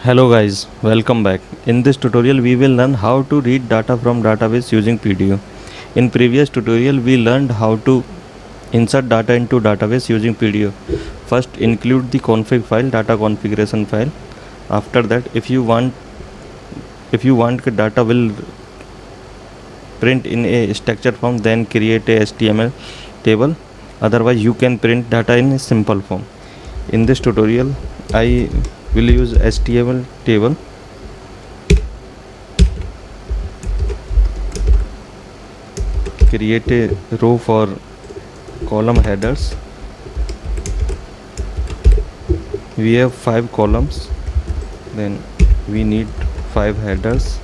Hello guys, welcome back. In this tutorial we will learn how to read data from database using PDU. In previous tutorial we learned how to insert data into database using PDU. First include the config file, data configuration file. After that if you want data will print in a structured form, then create a HTML table. Otherwise you can print data in a simple form. In this tutorial I will use HTML table. Create a row for column headers. We have 5 columns, then we need 5 headers.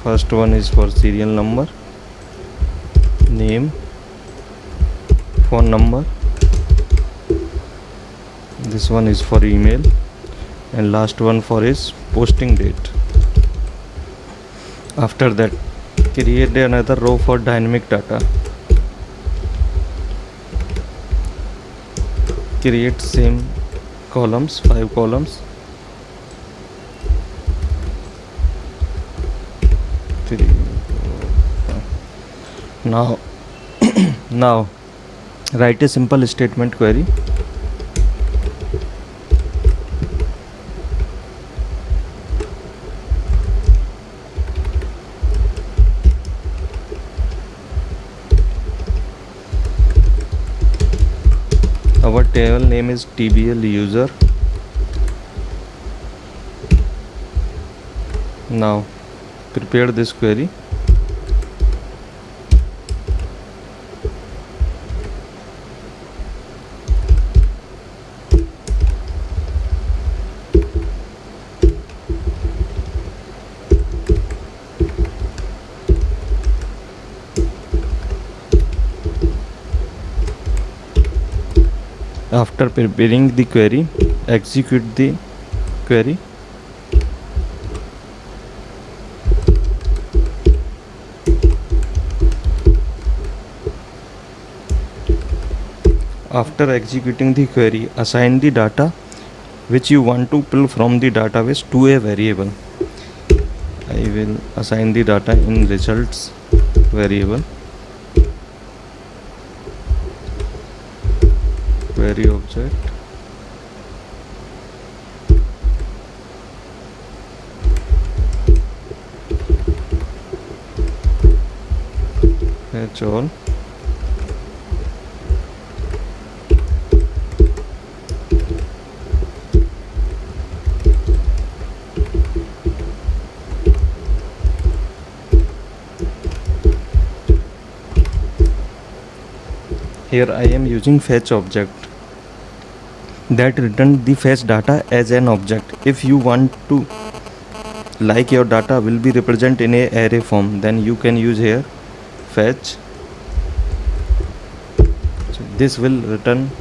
First one is for serial number, name, phone number. This one is for email, and last one for is posting date. After that create another row for dynamic data. Create same columns, 5 columns. Now now write a simple statement query. Our table name is TBL user. Now prepare this query. After preparing the query, execute the query. After executing the query, assign the data which you want to pull from the database to a variable. I will assign the data in results variable. Query object. Fetch all. Here I am using fetch object that return the fetch data as an object. If you want to like your data will be represented in a array form, then you can use here fetch. So this will return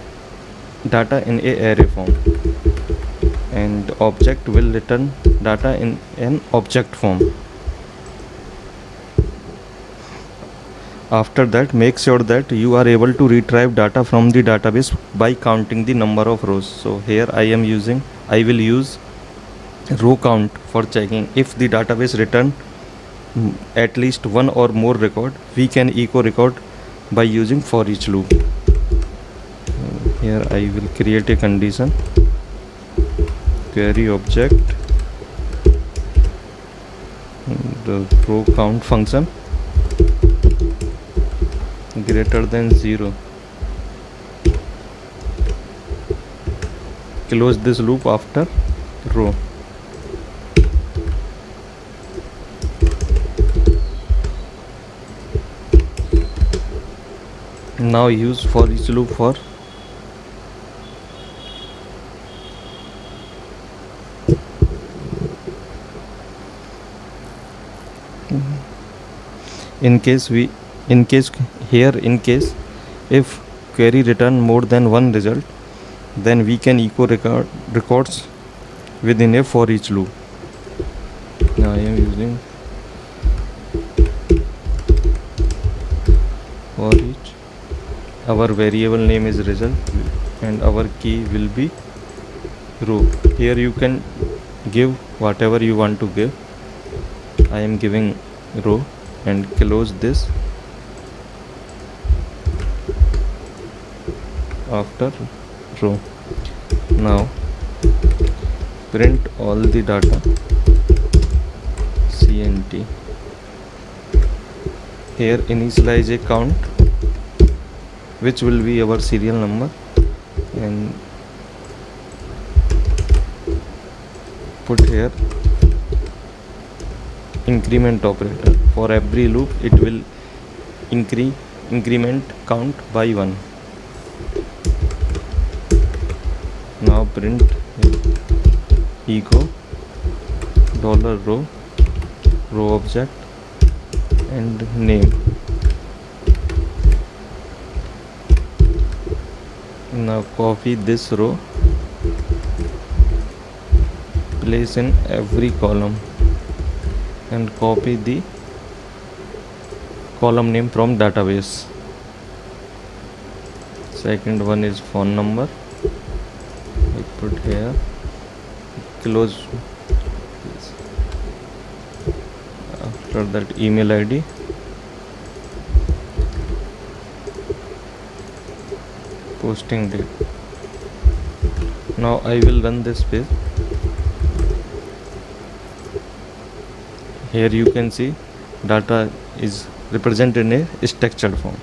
data in a array form, and object will return data in an object form. After that, make sure that you are able to retrieve data from the database by counting the number of rows. So here I will use row count for checking. If the database return at least one or more record, we can echo record by using for each loop. Here I will create a condition. Query object, the row count function greater than 0. Close this loop after row. Now use for each loop for in case if query return more than one result, then we can echo records within a for each loop. Now I am using for each. Our variable name is result and our key will be row. Here you can give whatever you want to give. I am giving row and close this. After row, now print all the data cnt. Here initialize a count which will be our serial number and put here increment operator. For every loop it will increment count by 1. Now print echo $row object and name. Now copy this row, place in every column and copy the column name from database. Second one is phone number. I put here, close this. After that email ID, posting date. Now I will run this page. Here you can see data is represented in a structured form.